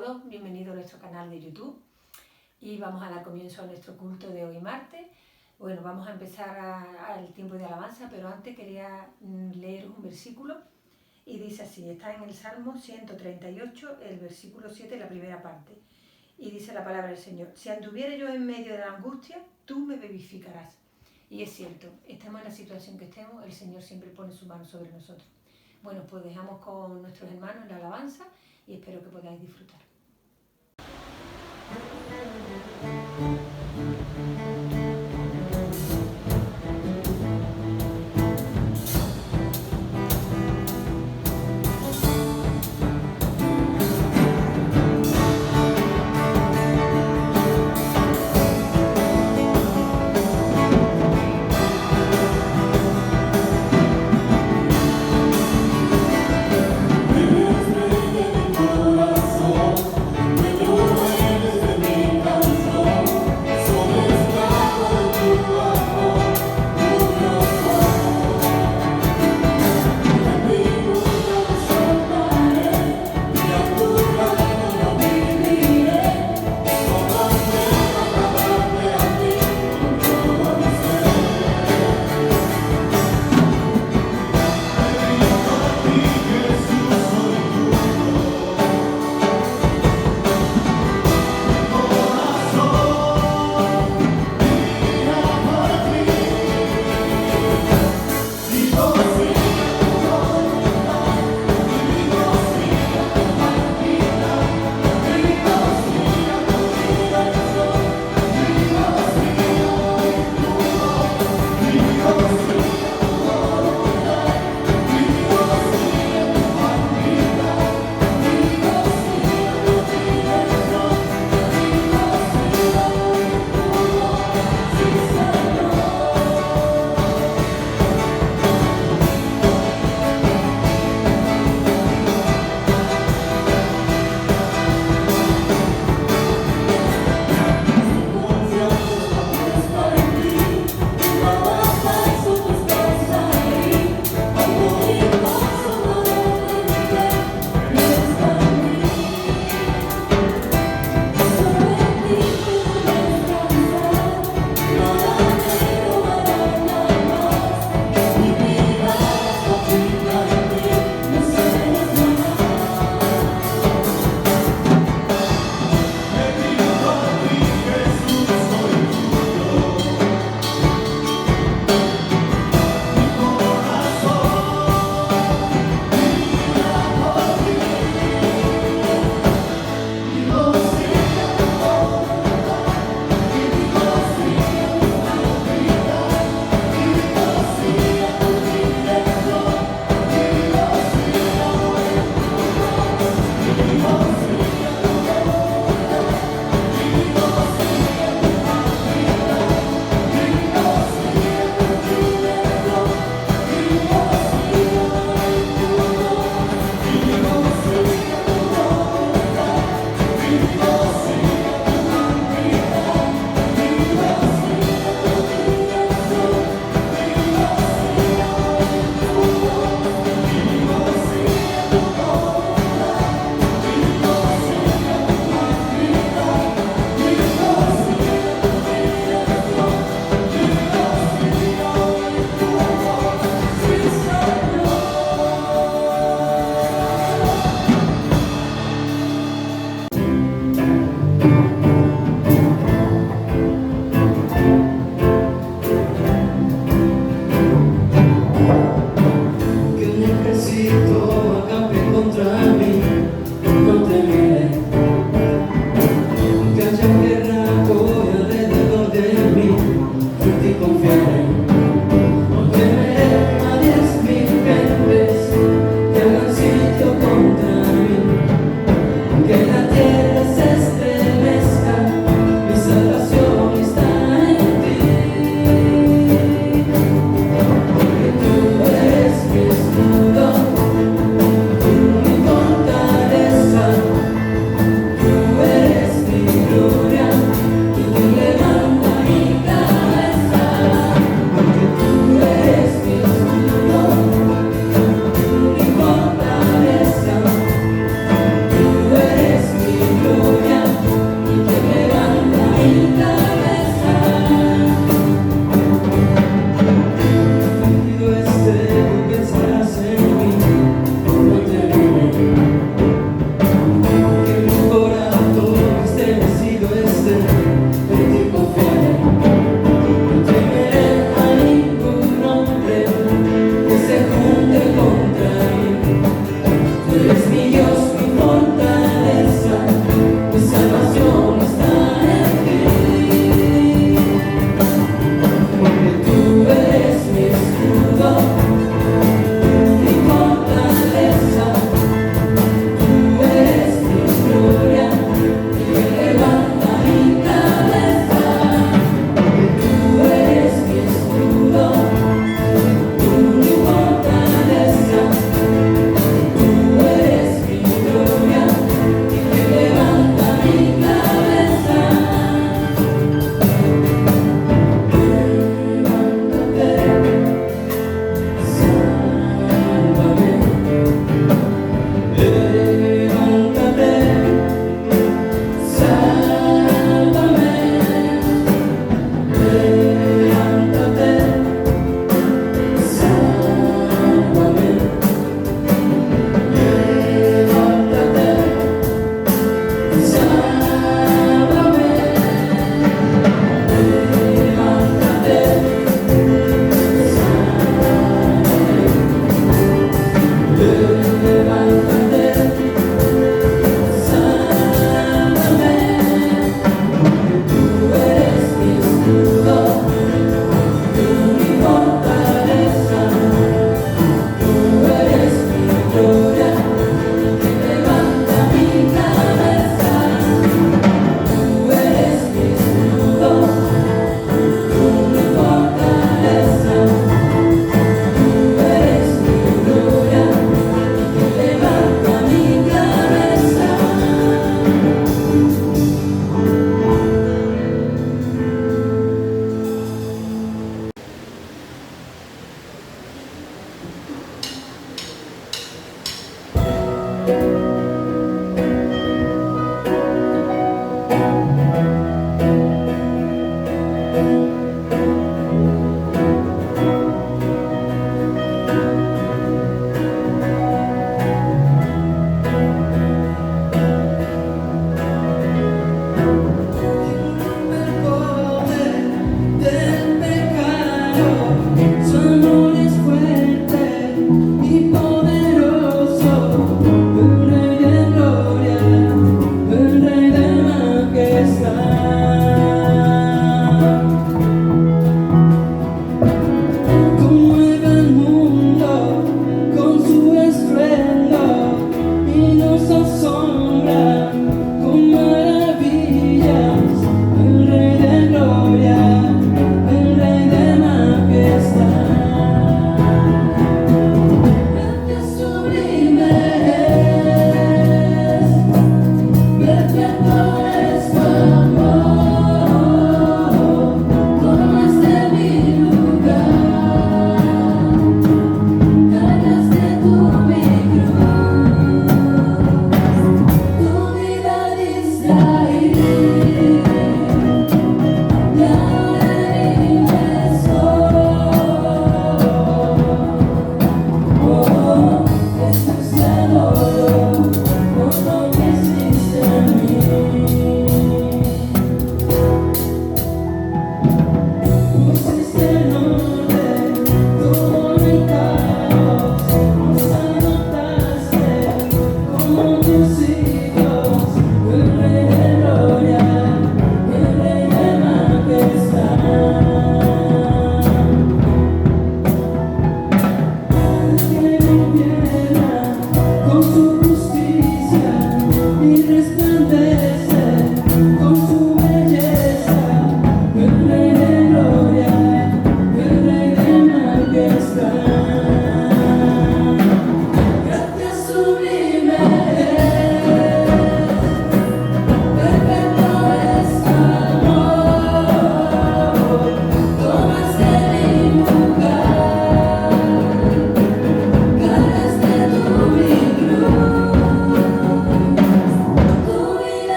todos, bienvenidos a nuestro canal de YouTube y vamos a dar comienzo a nuestro culto de hoy martes. Bueno, vamos a empezar al tiempo de alabanza, pero antes quería leer un versículo y dice así, está en el Salmo 138, el versículo 7, la primera parte, y dice la palabra del Señor: si anduviera yo en medio de la angustia, tú me vivificarás. Y es cierto, estemos en la situación que estemos, el Señor siempre pone su mano sobre nosotros. Bueno, pues dejamos con nuestros hermanos en la alabanza y espero que podáis disfrutar. Desde mi corazón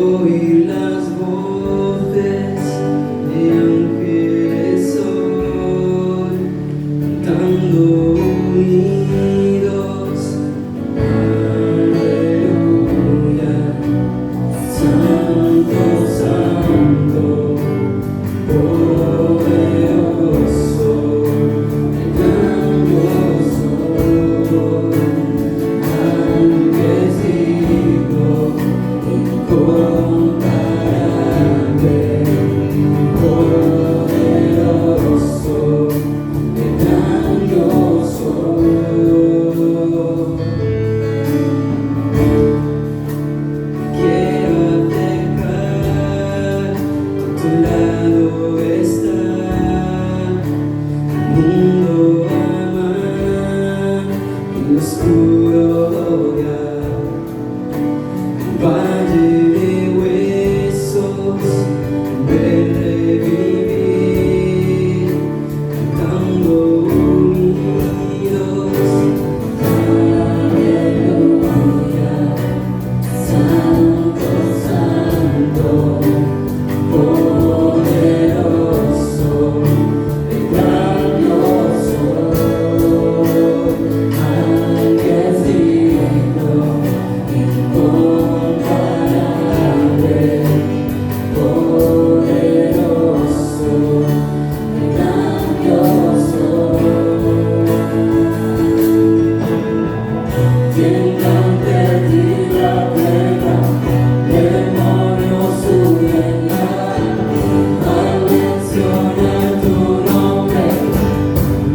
oír las voces de ángeles hoy, cantando unidos, aleluya, santo, santo, poderoso, gran Dios soy, antes digno, incomparable, poderoso, gran Dios soy. Quiero acercar, a tu lado estar, el mundo amar, y lo oscuro odiar, el valle de huesos, ver revivir, cantando unidos, aleluya. Santo, santo, poderoso, gran Dios soy, antes digno, incomparable, poderoso, gran Dios soy. Tiembla ante ti la tierra, demonios huyen al mencionar tu nombre,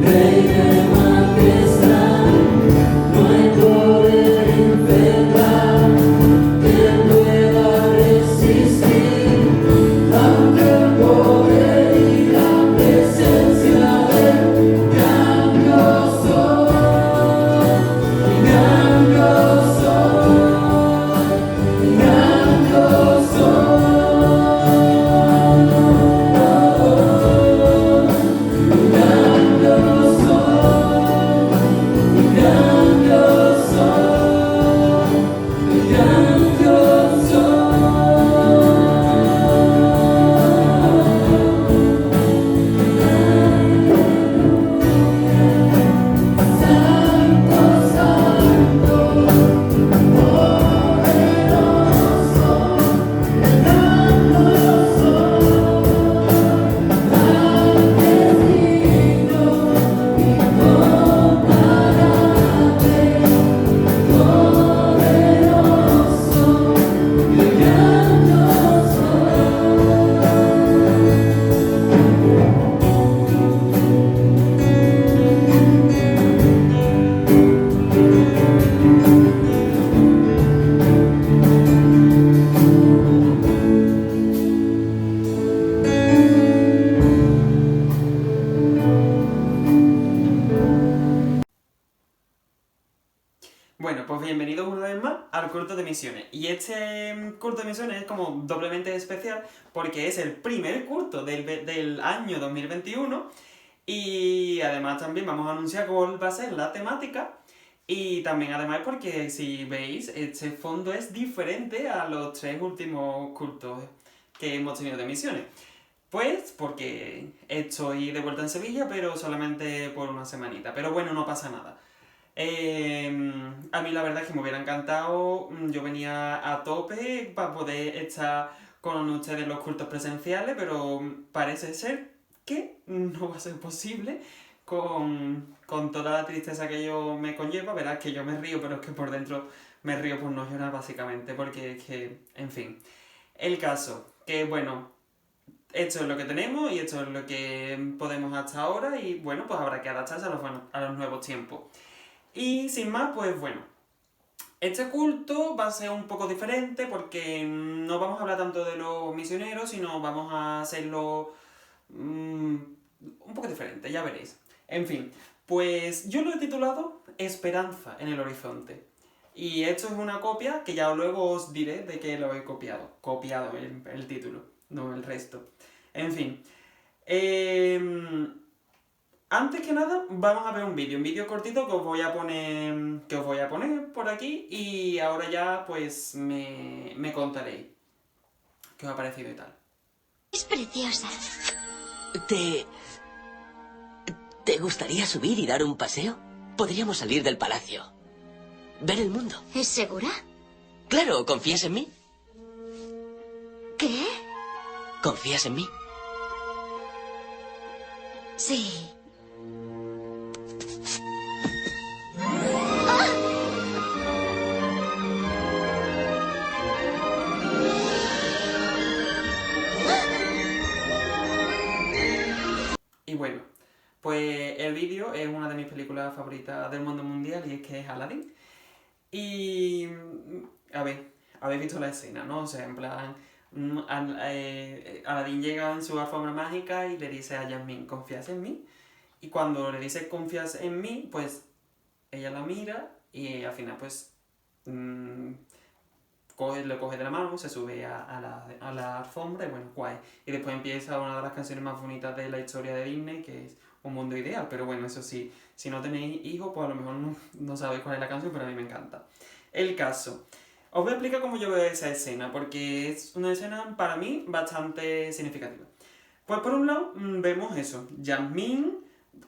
Rey de majestad. No hay poder infernal que pueda resistir ante el poder y la presencia del gran Dios soy, gran Dios soy, gran Dios soy, gran Dios soy, gran Dios soy, gran Dios Santo, santo, poderoso, gran Dios soy, antes digno, incomparable, poderoso, gran Dios soy. Bueno, pues bienvenidos una vez más al curso de misiones. Y este curso de misiones es como doblemente especial porque es el primer curso del año 2021 y además también vamos a anunciar cuál va a ser la temática y también además porque si veis este fondo es diferente a los 3 últimos cursos que hemos tenido de misiones. Pues porque estoy de vuelta en Sevilla pero solamente por una semanita, pero bueno, no pasa nada. A mí la verdad es que me hubiera encantado, yo venía a tope para poder estar con ustedes en los cultos presenciales, pero parece ser que no va a ser posible con toda la tristeza que ello me conlleva. Verás que yo me río, pero es que por dentro me río por no llorar básicamente, porque es que, en fin. El caso, que bueno, esto es lo que tenemos y esto es lo que podemos hasta ahora y bueno, pues habrá que adaptarse a los nuevos tiempos. Y sin más, pues bueno, este culto va a ser un poco diferente porque no vamos a hablar tanto de los misioneros, sino vamos a hacerlo un poco diferente, ya veréis. En fin, pues yo lo he titulado Esperanza en el Horizonte. Y esto es una copia que ya luego os diré de que lo he copiado. Copiado el título, no el resto. En fin. Antes que nada, vamos a ver un vídeo cortito que os voy a poner por aquí y ahora ya pues me contaréis. qué os ha parecido y tal. Es preciosa. ¿Te gustaría subir y dar un paseo? Podríamos salir del palacio. Ver el mundo. ¿Es segura? Claro, ¿confías en mí? ¿Qué? ¿Confías en mí? Sí. Y bueno, pues el vídeo es una de mis películas favoritas del mundo mundial y es que es Aladdin. Y a ver, habéis visto la escena, ¿no? O sea, en plan, Aladdin llega en su alfombra mágica y le dice a Jasmine, ¿confías en mí? Y cuando le dice, ¿confías en mí? Pues ella la mira y al final pues le coge de la mano, se sube a la alfombra y bueno, guay. Y después empieza una de las canciones más bonitas de la historia de Disney, que es Un Mundo Ideal. Pero bueno, eso sí, si no tenéis hijos, pues a lo mejor no sabéis cuál es la canción, pero a mí me encanta. El caso. Os voy a explicar cómo yo veo esa escena, porque es una escena para mí bastante significativa. Pues por un lado vemos eso, Jasmine,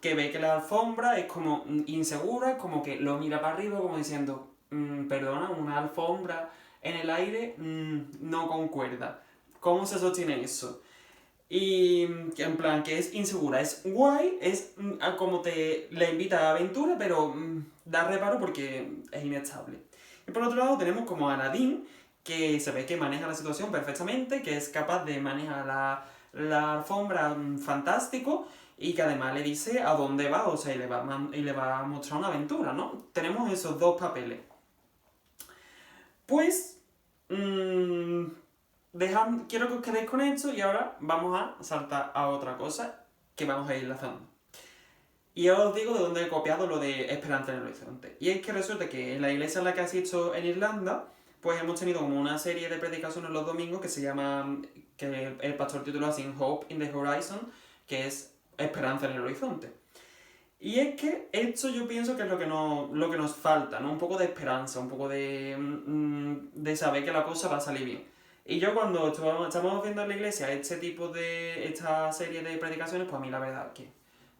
que ve que la alfombra es como insegura, como que lo mira para arriba como diciendo, perdona, una alfombra en el aire no concuerda. ¿Cómo se sostiene eso? Y en plan, que es insegura, es guay, es como le invita a aventura, pero da reparo porque es inestable. Y por otro lado tenemos como a Aladdin, que se ve que maneja la situación perfectamente, que es capaz de manejar la alfombra fantástico y que además le dice a dónde va, o sea, y le va a mostrar una aventura, ¿no? Tenemos esos dos papeles. Pues, quiero que os quedéis con esto y ahora vamos a saltar a otra cosa que vamos a ir enlazando. Y ahora os digo de dónde he copiado lo de Esperanza en el Horizonte. Y es que resulta que en la iglesia en la que asisto en Irlanda, pues hemos tenido como una serie de predicaciones los domingos que se llama, que el pastor tituló así, Hope in the Horizon, que es Esperanza en el Horizonte. Y es que esto yo pienso que es lo que nos falta, ¿no? Un poco de esperanza, un poco de saber que la cosa va a salir bien. Y yo cuando estamos viendo en la iglesia esta serie de predicaciones, pues a mí la verdad que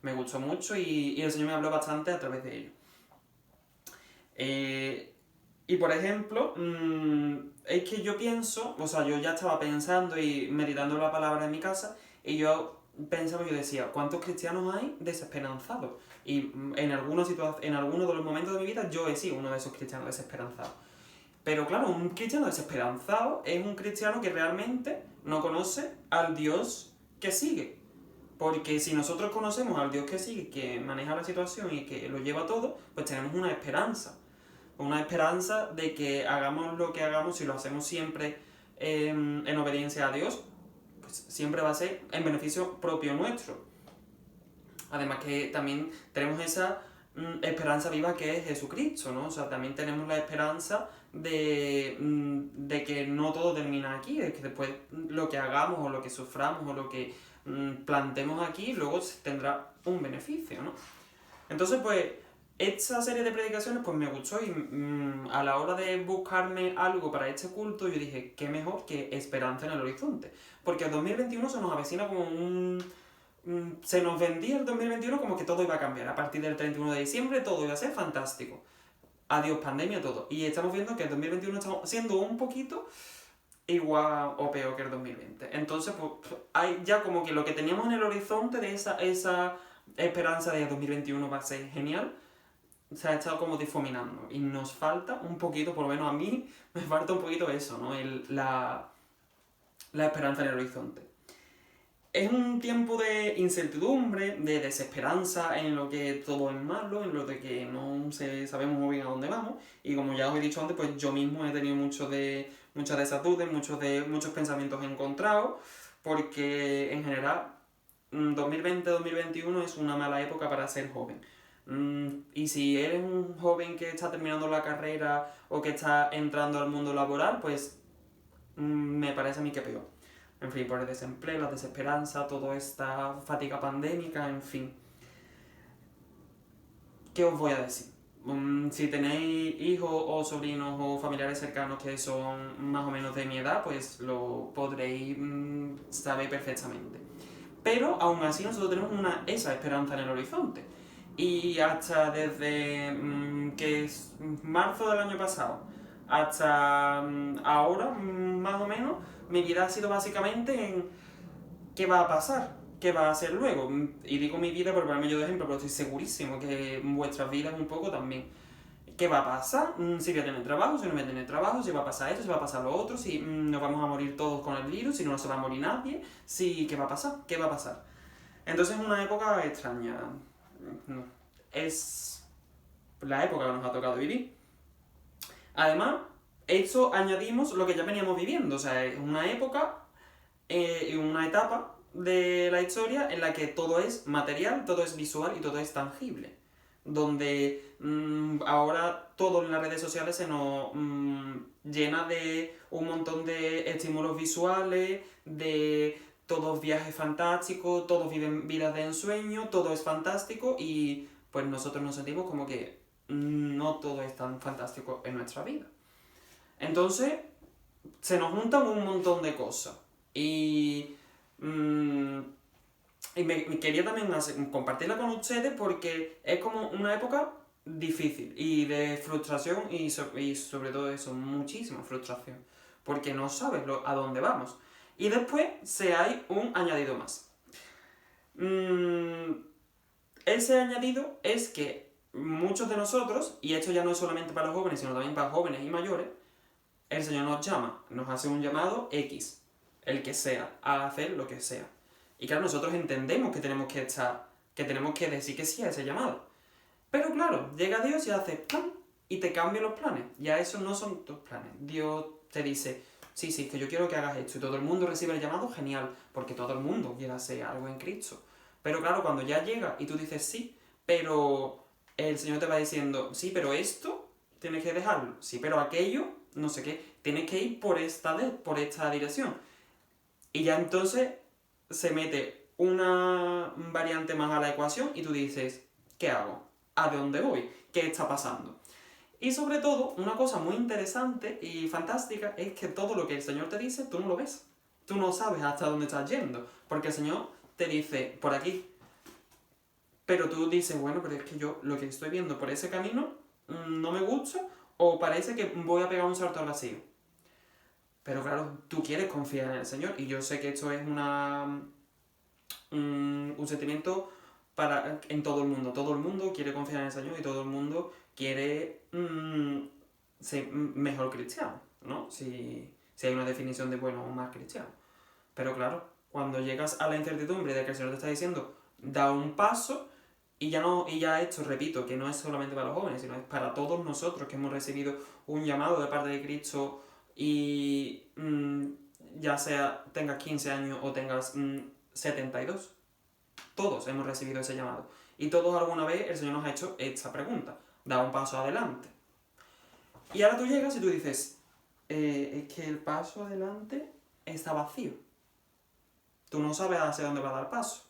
me gustó mucho y el Señor me habló bastante a través de ello. Y por ejemplo, es que yo pienso, o sea, yo ya estaba pensando y meditando la palabra en mi casa y yo pensaba, yo decía, ¿cuántos cristianos hay desesperanzados? Y en algunos de los momentos de mi vida yo he sido uno de esos cristianos desesperanzados. Pero claro, un cristiano desesperanzado es un cristiano que realmente no conoce al Dios que sigue. Porque si nosotros conocemos al Dios que sigue, que maneja la situación y que lo lleva todo, pues tenemos una esperanza. Una esperanza de que hagamos lo que hagamos, si lo hacemos siempre en obediencia a Dios, pues siempre va a ser en beneficio propio nuestro. Además que también tenemos esa esperanza viva que es Jesucristo, ¿no? O sea, también tenemos la esperanza de que no todo termina aquí, de que después lo que hagamos o lo que suframos o lo que plantemos aquí luego tendrá un beneficio, ¿no? Entonces, pues, esta serie de predicaciones pues me gustó y a la hora de buscarme algo para este culto yo dije, qué mejor que Esperanza en el Horizonte. Porque el 2021 se nos avecina como se nos vendía el 2021 como que todo iba a cambiar. A partir del 31 de diciembre todo iba a ser fantástico. Adiós pandemia, todo. Y estamos viendo que el 2021 está siendo un poquito igual o peor que el 2020. Entonces, pues, hay ya como que lo que teníamos en el horizonte de esa esperanza de 2021 va a ser genial, se ha estado como difuminando. Y nos falta un poquito, por lo menos a mí, me falta un poquito eso, ¿no? La esperanza en el horizonte. Es un tiempo de incertidumbre, de desesperanza en lo que todo es malo, en lo de que no sabemos muy bien a dónde vamos. Y como ya os he dicho antes, pues yo mismo he tenido muchas de esas dudas, muchos pensamientos encontrados, porque en general 2020-2021 es una mala época para ser joven. Y si eres un joven que está terminando la carrera o que está entrando al mundo laboral, pues me parece a mí que peor. En fin, por el desempleo, la desesperanza, toda esta fatiga pandémica, en fin. ¿Qué os voy a decir? Si tenéis hijos o sobrinos o familiares cercanos que son más o menos de mi edad, pues lo podréis saber perfectamente. Pero aún así nosotros tenemos esa esperanza en el horizonte. Y hasta desde que es marzo del año pasado hasta ahora, más o menos, mi vida ha sido básicamente en qué va a pasar, qué va a hacer luego. Y digo mi vida por ponerme yo de ejemplo, pero estoy segurísimo que vuestras vidas un poco también. ¿Qué va a pasar? Si voy a tener trabajo, si no voy a tener trabajo, si va a pasar esto, si va a pasar lo otro, si nos vamos a morir todos con el virus, si no se va a morir nadie, si ¿qué va a pasar? ¿Qué va a pasar? Entonces es una época extraña. Es la época que nos ha tocado vivir. Además, esto añadimos lo que ya veníamos viviendo, o sea, es una época, una etapa de la historia en la que todo es material, todo es visual y todo es tangible. Donde ahora todo en las redes sociales se nos llena de un montón de estímulos visuales, de todos viajes fantásticos, todos viven vidas de ensueño, todo es fantástico y pues nosotros nos sentimos como que no todo es tan fantástico en nuestra vida. Entonces se nos juntan un montón de cosas y me quería también compartirla con ustedes porque es como una época difícil y de frustración y sobre todo eso, muchísima frustración. Porque no sabes a dónde vamos. Y después hay un añadido más. Ese añadido es que muchos de nosotros, y esto ya no es solamente para los jóvenes, sino también para jóvenes y mayores, el Señor nos llama, nos hace un llamado X, el que sea, a hacer lo que sea. Y claro, nosotros entendemos que tenemos que decir que sí a ese llamado. Pero claro, llega Dios y hace ¡pam! Y te cambia los planes. Ya esos no son tus planes. Dios te dice, sí, es que yo quiero que hagas esto. Y todo el mundo recibe el llamado, genial, porque todo el mundo quiere hacer algo en Cristo. Pero claro, cuando ya llega y tú dices sí, pero el Señor te va diciendo, sí, pero esto tienes que dejarlo. Sí, pero aquello, no sé qué, tienes que ir por esta dirección. Y ya entonces se mete una variante más a la ecuación y tú dices, ¿qué hago? ¿A dónde voy? ¿Qué está pasando? Y sobre todo, una cosa muy interesante y fantástica es que todo lo que el Señor te dice, tú no lo ves. Tú no sabes hasta dónde estás yendo, porque el Señor te dice, por aquí. Pero tú dices, bueno, pero es que yo lo que estoy viendo por ese camino no me gusta o parece que voy a pegar un salto al vacío. Pero claro, tú quieres confiar en el Señor y yo sé que esto es un sentimiento en todo el mundo. Todo el mundo quiere confiar en el Señor y todo el mundo quiere ser mejor cristiano, ¿no? Si hay una definición de bueno o más cristiano. Pero claro, cuando llegas a la incertidumbre de que el Señor te está diciendo, da un paso, y ya esto, repito, que no es solamente para los jóvenes, sino es para todos nosotros que hemos recibido un llamado de parte de Cristo y ya sea tengas 15 años o tengas 72. Todos hemos recibido ese llamado. Y todos alguna vez el Señor nos ha hecho esta pregunta. Da un paso adelante. Y ahora tú llegas y tú dices, es que el paso adelante está vacío. Tú no sabes hacia dónde va a dar paso.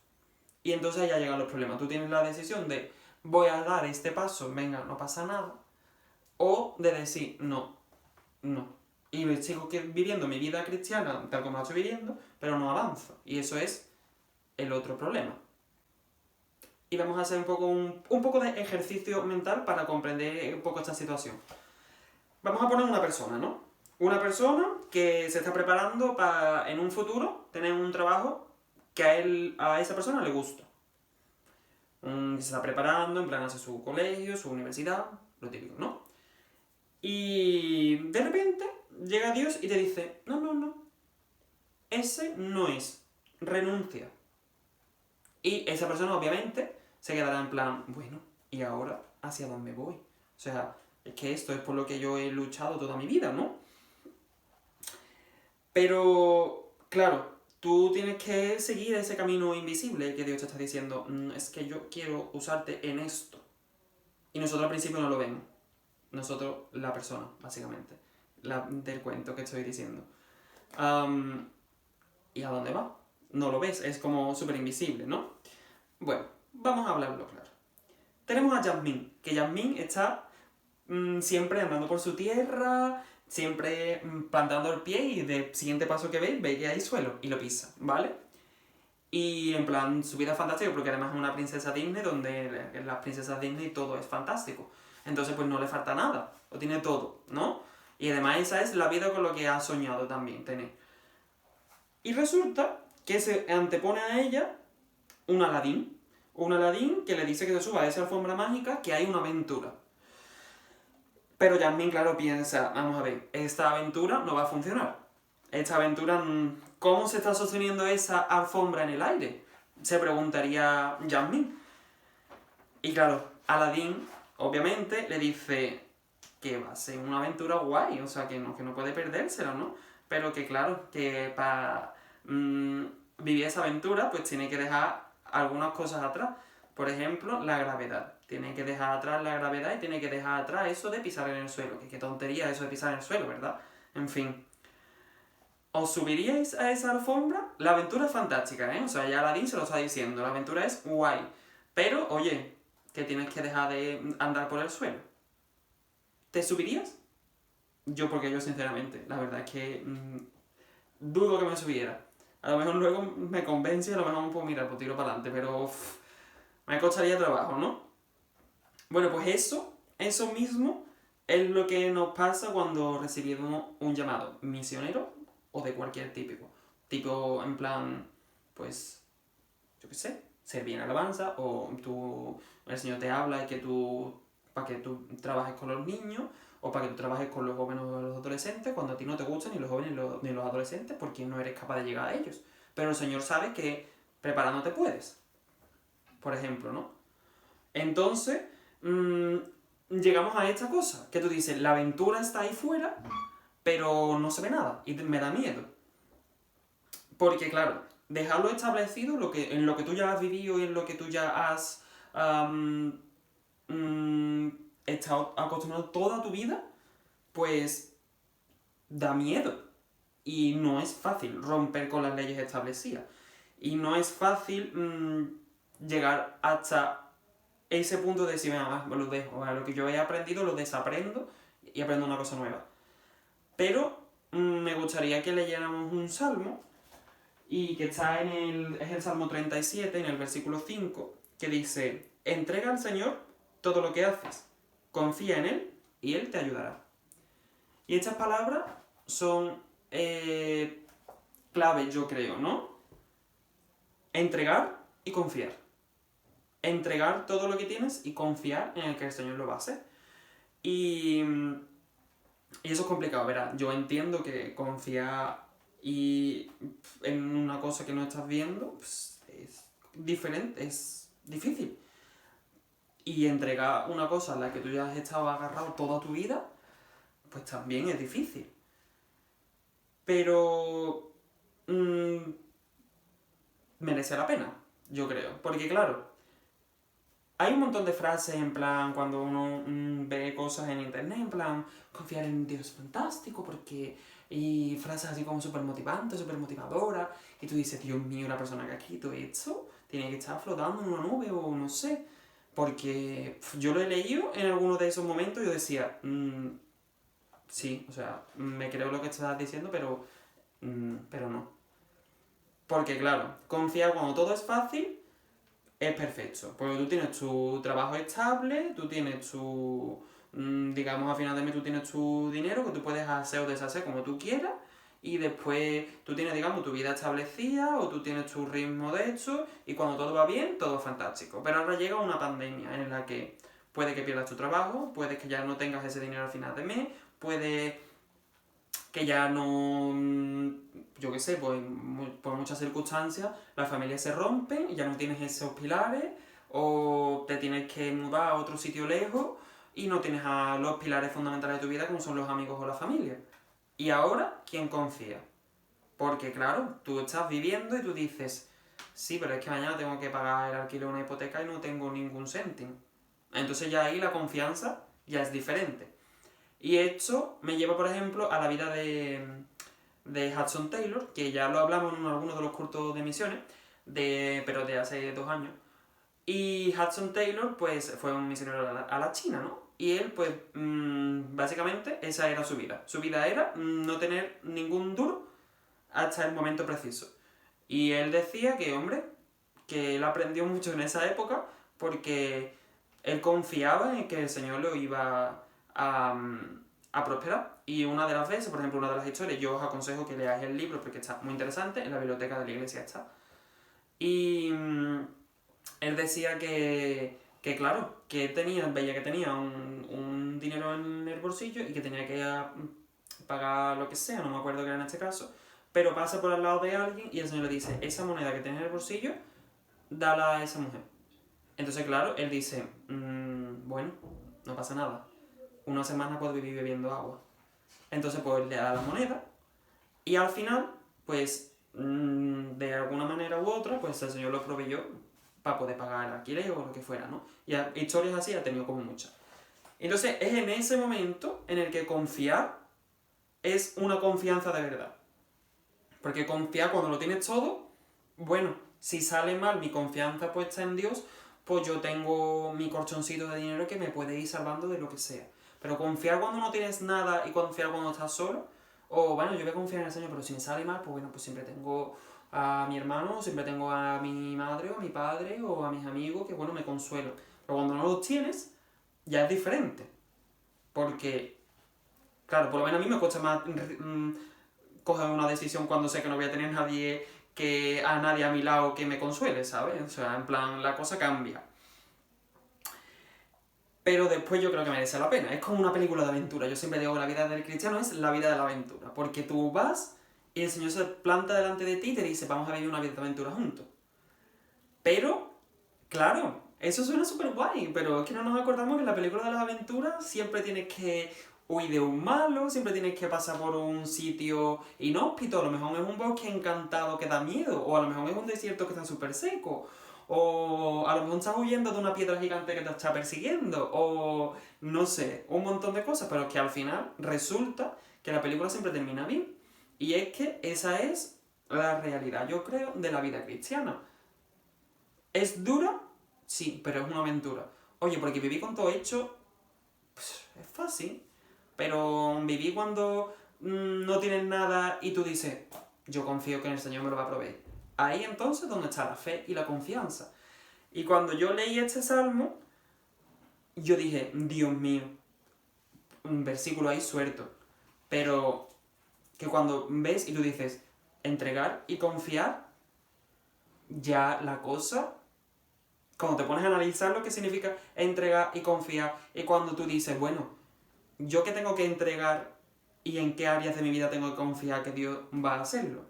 Y entonces ya llegan los problemas. Tú tienes la decisión de, voy a dar este paso, venga, no pasa nada. O de decir, no. Y me sigo viviendo mi vida cristiana tal como la estoy viviendo, pero no avanzo. Y eso es el otro problema. Y vamos a hacer un poco de ejercicio mental para comprender un poco esta situación. Vamos a poner una persona, ¿no? Una persona que se está preparando para en un futuro tener un trabajo que a esa persona le gusta. Se está preparando, en plan hace su colegio, su universidad, lo típico, ¿no? Y de repente llega Dios y te dice, no, ese no es, renuncia. Y esa persona obviamente se quedará en plan, bueno, ¿y ahora hacia dónde voy? O sea, es que esto es por lo que yo he luchado toda mi vida, ¿no? Pero, claro, tú tienes que seguir ese camino invisible que Dios te está diciendo, es que yo quiero usarte en esto. Y nosotros al principio no lo vemos. Nosotros, la persona, básicamente, del cuento que estoy diciendo. ¿Y a dónde va? No lo ves, es como súper invisible, ¿no? Bueno, vamos a hablarlo claro. tenemos a Jasmine, que Jasmine está siempre andando por su tierra, siempre plantando el pie y de siguiente paso que ve que hay suelo y lo pisa, ¿vale? Y en plan, su vida es fantástica porque además es una princesa Disney donde en las princesas Disney todo es fantástico. Entonces pues no le falta nada, lo tiene todo, ¿no? Y además esa es la vida con lo que ha soñado también tener. Y resulta que se antepone a ella un Aladín. Un Aladín que le dice que se suba a esa alfombra mágica, que hay una aventura. Pero Jasmine, claro, piensa, vamos a ver, esta aventura no va a funcionar. Esta aventura, ¿cómo se está sosteniendo esa alfombra en el aire? Se preguntaría Jasmine. Y claro, Aladín, obviamente, le dice que va a ser una aventura guay, o sea, que no puede perdérsela, ¿no? Pero que claro, que para vivir esa aventura, pues tiene que dejar algunas cosas atrás. Por ejemplo, la gravedad. Tiene que dejar atrás la gravedad y tiene que dejar atrás eso de pisar en el suelo. Que qué tontería eso de pisar en el suelo, ¿verdad? En fin. ¿Os subiríais a esa alfombra? La aventura es fantástica, ¿eh? O sea, ya Aladdin se lo está diciendo. La aventura es guay. Pero, oye, que tienes que dejar de andar por el suelo. ¿Te subirías? Porque yo sinceramente, la verdad es que dudo que me subiera. A lo mejor luego me convence y a lo mejor me puedo mirar, pues tiro para adelante, pero me costaría trabajo, ¿no? Bueno, pues eso mismo es lo que nos pasa cuando recibimos un llamado misionero o de cualquier típico. Tipo, en plan, pues, yo qué sé, servir en alabanza o el Señor te habla y para que tú trabajes con los niños o para que tú trabajes con los jóvenes o los adolescentes cuando a ti no te gustan ni los jóvenes ni los adolescentes porque no eres capaz de llegar a ellos. Pero el Señor sabe que preparándote puedes. Por ejemplo, ¿no? Entonces, llegamos a esta cosa, que tú dices, la aventura está ahí fuera, pero no se ve nada, y me da miedo. Porque, claro, dejarlo establecido, en lo que tú ya has vivido y en lo que tú ya has estado acostumbrado toda tu vida, pues da miedo. Y no es fácil romper con las leyes establecidas. Y no es fácil llegar hasta ese punto de decir, venga, lo dejo, lo que yo he aprendido lo desaprendo y aprendo una cosa nueva. Pero me gustaría que leyéramos un salmo, y que está es el Salmo 37, en el versículo 5, que dice, entrega al Señor todo lo que haces, confía en Él y Él te ayudará. Y estas palabras son claves, yo creo, ¿no? Entregar y confiar. Entregar todo lo que tienes y confiar en el que el Señor lo va a hacer. Y eso es complicado, verás. Yo entiendo que confiar en una cosa que no estás viendo pues, es diferente, es difícil. Y entregar una cosa a la que tú ya has estado agarrado toda tu vida, pues también es difícil. Pero merece la pena, yo creo. Porque claro, hay un montón de frases en plan, cuando uno ve cosas en internet, en plan, confiar en Dios es fantástico, porque... Y frases así como súper motivantes, súper motivadoras, y tú dices, Dios mío, la persona que ha escrito esto tiene que estar flotando en una nube o no sé. Porque yo lo he leído en alguno de esos momentos y yo decía, sí, o sea, me creo lo que estás diciendo, pero no. Porque claro, confiar cuando todo es fácil es perfecto. Porque tú tienes tu trabajo estable, tú tienes digamos, a final de mes tú tienes tu dinero que tú puedes hacer o deshacer como tú quieras, y después tú tienes, digamos, tu vida establecida o tú tienes tu ritmo de hecho, y cuando todo va bien, todo es fantástico. Pero ahora llega una pandemia en la que puede que pierdas tu trabajo, puede que ya no tengas ese dinero al final de mes, puede que ya no, yo qué sé, pues, por muchas circunstancias las familias se rompen y ya no tienes esos pilares, o te tienes que mudar a otro sitio lejos y no tienes a los pilares fundamentales de tu vida como son los amigos o la familia. Y ahora, ¿quién confía? Porque claro, tú estás viviendo y tú dices, sí, pero es que mañana tengo que pagar el alquiler de una hipoteca y no tengo ningún céntimo. Entonces ya ahí la confianza ya es diferente. Y esto me lleva, por ejemplo, a la vida de Hudson Taylor, que ya lo hablamos en algunos de los cursos de misiones, pero de hace 2 años. Y Hudson Taylor, pues, fue un misionero a la China, ¿no? Y él, pues, básicamente, esa era su vida. Su vida era no tener ningún duro hasta el momento preciso. Y él decía que, hombre, que él aprendió mucho en esa época porque él confiaba en que el Señor lo iba a prosperar. Y una de las veces, por ejemplo, una de las historias, yo os aconsejo que leáis el libro porque está muy interesante, en la biblioteca de la iglesia está. Y él decía que claro, que veía que tenía un dinero en el bolsillo y que tenía que pagar lo que sea, no me acuerdo qué era en este caso, pero pasa por al lado de alguien y el Señor le dice, esa moneda que tienes en el bolsillo, dala a esa mujer. Entonces, claro, él dice, bueno, no pasa nada, una semana puedo vivir bebiendo agua. Entonces, pues le da la moneda y al final, pues, de alguna manera u otra, pues el Señor lo proveyó para poder pagar el alquiler o lo que fuera, ¿no? Y historias así ha tenido como muchas. Entonces, es en ese momento en el que confiar es una confianza de verdad. Porque confiar cuando lo tienes todo, bueno, si sale mal mi confianza puesta en Dios, pues yo tengo mi colchoncito de dinero que me puede ir salvando de lo que sea. Pero confiar cuando no tienes nada y confiar cuando estás solo, o bueno, yo voy a confiar en el Señor, pero si me sale mal, pues bueno, pues siempre tengo a mi hermano, siempre tengo a mi madre o a mi padre o a mis amigos que bueno, me consuelo. Pero cuando no los tienes, ya es diferente. Porque, claro, por lo menos a mí me cuesta más coger una decisión cuando sé que no voy a tener a nadie a mi lado que me consuele, ¿sabes? O sea, en plan, la cosa cambia. Pero después yo creo que merece la pena. Es como una película de aventura. Yo siempre digo que la vida del cristiano es la vida de la aventura. Porque tú vas y el Señor se planta delante de ti y te dice, vamos a vivir una vida de aventura juntos. Pero, claro, eso suena súper guay, pero es que no nos acordamos que en la película de las aventuras siempre tienes que huir de un malo, siempre tienes que pasar por un sitio inhóspito, a lo mejor es un bosque encantado que da miedo, o a lo mejor es un desierto que está súper seco, o a lo mejor estás huyendo de una piedra gigante que te está persiguiendo, o no sé, un montón de cosas, pero que al final resulta que la película siempre termina bien. Y es que esa es la realidad, yo creo, de la vida cristiana. ¿Es dura? Sí, pero es una aventura. Oye, porque vivir con todo hecho pues, es fácil, pero vivir cuando no tienes nada y tú dices, yo confío que el Señor me lo va a proveer. Ahí entonces es donde está la fe y la confianza. Y cuando yo leí este salmo, yo dije, Dios mío, un versículo ahí suelto, pero que cuando ves y tú dices, entregar y confiar, ya la cosa, cuando te pones a analizar lo que significa entregar y confiar, y cuando tú dices, bueno, ¿yo qué tengo que entregar y en qué áreas de mi vida tengo que confiar que Dios va a hacerlo?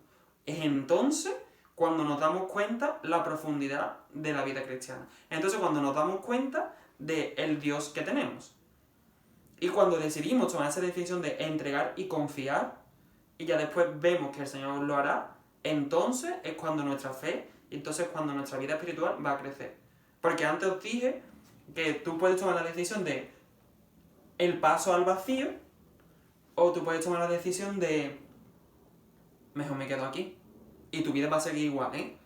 Es entonces cuando nos damos cuenta la profundidad de la vida cristiana. Entonces cuando nos damos cuenta del Dios que tenemos. Y cuando decidimos tomar esa decisión de entregar y confiar, y ya después vemos que el Señor lo hará, entonces es cuando nuestra fe, entonces es cuando nuestra vida espiritual va a crecer. Porque antes os dije que tú puedes tomar la decisión de el paso al vacío, o tú puedes tomar la decisión de mejor me quedo aquí. Y tu vida va a seguir igual, ¿eh?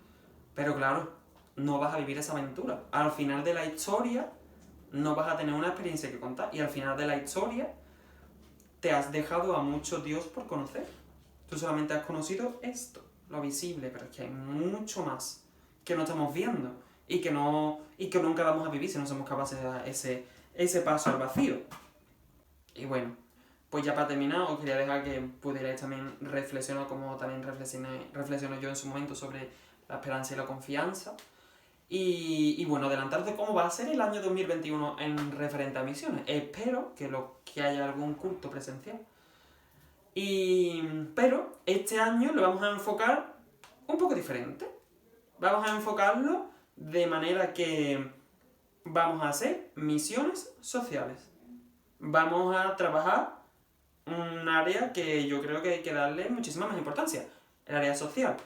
Pero claro, no vas a vivir esa aventura. Al final de la historia no vas a tener una experiencia que contar. Y al final de la historia te has dejado a mucho Dios por conocer. Tú solamente has conocido esto, lo visible, pero es que hay mucho más que no estamos viendo y que nunca vamos a vivir si no somos capaces de dar ese paso al vacío. Y bueno, pues ya para terminar os quería dejar que pudierais también reflexionar como también reflexiono yo en su momento sobre la esperanza y la confianza. Y bueno, adelantaros de cómo va a ser el año 2021 en referente a misiones. Espero que haya algún culto presencial. Pero este año lo vamos a enfocar un poco diferente. Vamos a enfocarlo de manera que vamos a hacer misiones sociales. Vamos a trabajar un área que yo creo que hay que darle muchísima más importancia, el área social.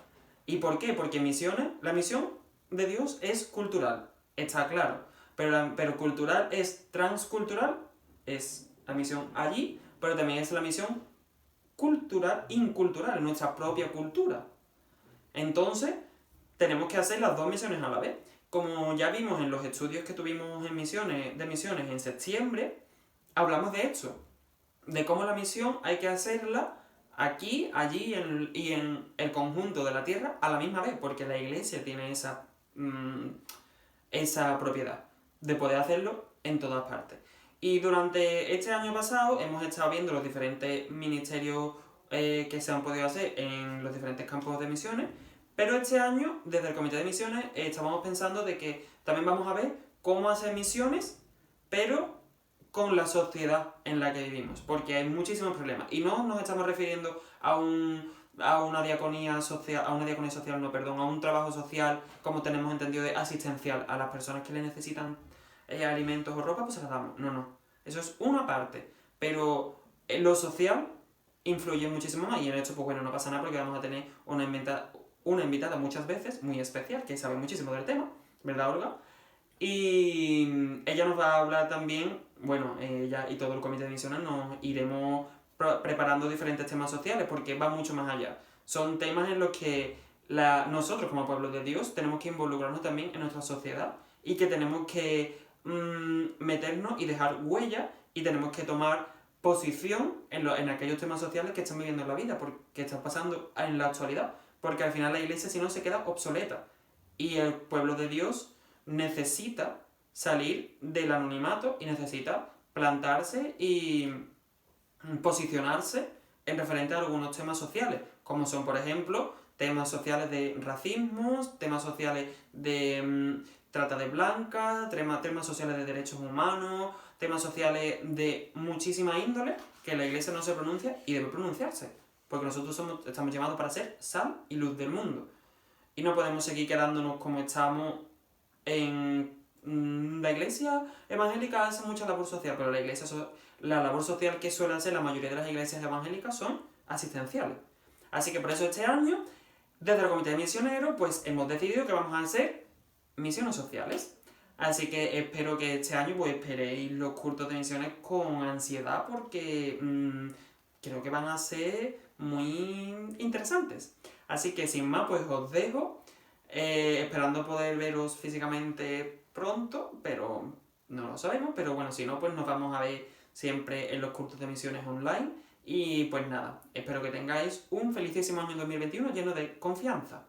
¿Y por qué? Porque la misión de Dios es cultural, está claro, pero cultural es transcultural, es la misión allí, pero también es la misión cultural, incultural, nuestra propia cultura. Entonces, tenemos que hacer las dos misiones a la vez. como ya vimos en los estudios que tuvimos de misiones en septiembre, hablamos de esto, de cómo la misión hay que hacerla aquí, allí y en el conjunto de la tierra a la misma vez, porque la iglesia tiene esa propiedad de poder hacerlo en todas partes. Y durante este año pasado hemos estado viendo los diferentes ministerios que se han podido hacer en los diferentes campos de misiones, pero este año, desde el Comité de Misiones, estábamos pensando de que también vamos a ver cómo hacer misiones, pero con la sociedad en la que vivimos, porque hay muchísimos problemas. Y no nos estamos refiriendo a una diaconía social, a un trabajo social, como tenemos entendido, de asistencial a las personas que le necesitan alimentos o ropa, pues se las damos. No. Eso es una parte. Pero en lo social influye muchísimo más, y en esto, pues bueno, no pasa nada porque vamos a tener una invitada muchas veces, muy especial, que sabe muchísimo del tema, ¿verdad, Olga? Y ella nos va a hablar también, bueno, ella y todo el comité de misiones nos iremos preparando diferentes temas sociales, porque va mucho más allá. Son temas en los que nosotros como pueblo de Dios tenemos que involucrarnos también en nuestra sociedad, y que tenemos que meternos y dejar huella, y tenemos que tomar posición en aquellos temas sociales que están viviendo en la vida, porque están pasando en la actualidad, porque al final la iglesia, si no, se queda obsoleta, y el pueblo de Dios necesita salir del anonimato y necesita plantarse y posicionarse en referente a algunos temas sociales, como son, por ejemplo, temas sociales de racismo, temas sociales de trata de blancas, temas sociales de derechos humanos, temas sociales de muchísima índole que la iglesia no se pronuncia y debe pronunciarse, porque nosotros estamos llamados para ser sal y luz del mundo. Y no podemos seguir quedándonos como estamos en la iglesia evangélica. Hace mucha labor social, pero la labor social que suele hacer la mayoría de las iglesias evangélicas son asistenciales. Así que por eso este año, desde el Comité de Misioneros, pues hemos decidido que vamos a hacer misiones sociales. Así que espero que este año pues esperéis los cultos de misiones con ansiedad, porque creo que van a ser muy interesantes. Así que sin más, pues os dejo, esperando poder veros físicamente pronto, pero no lo sabemos. Pero bueno, si no, pues nos vamos a ver siempre en los cultos de misiones online. Y pues nada, espero que tengáis un felicísimo año 2021 lleno de confianza.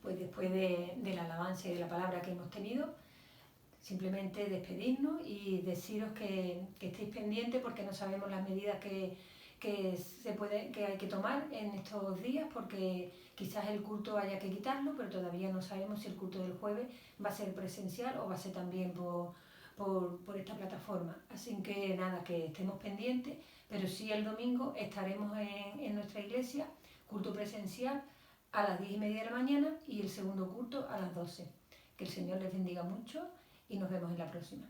Pues después de la alabanza y de la palabra que hemos tenido, simplemente despedirnos y deciros que estéis pendientes, porque no sabemos las medidas que hay que tomar en estos días, porque quizás el culto haya que quitarlo, pero todavía no sabemos si el culto del jueves va a ser presencial o va a ser también por esta plataforma. Así que nada, que estemos pendientes, pero sí el domingo estaremos en nuestra iglesia, culto presencial a las 10:30 de la mañana y el segundo culto a las 12. Que el Señor les bendiga mucho y nos vemos en la próxima.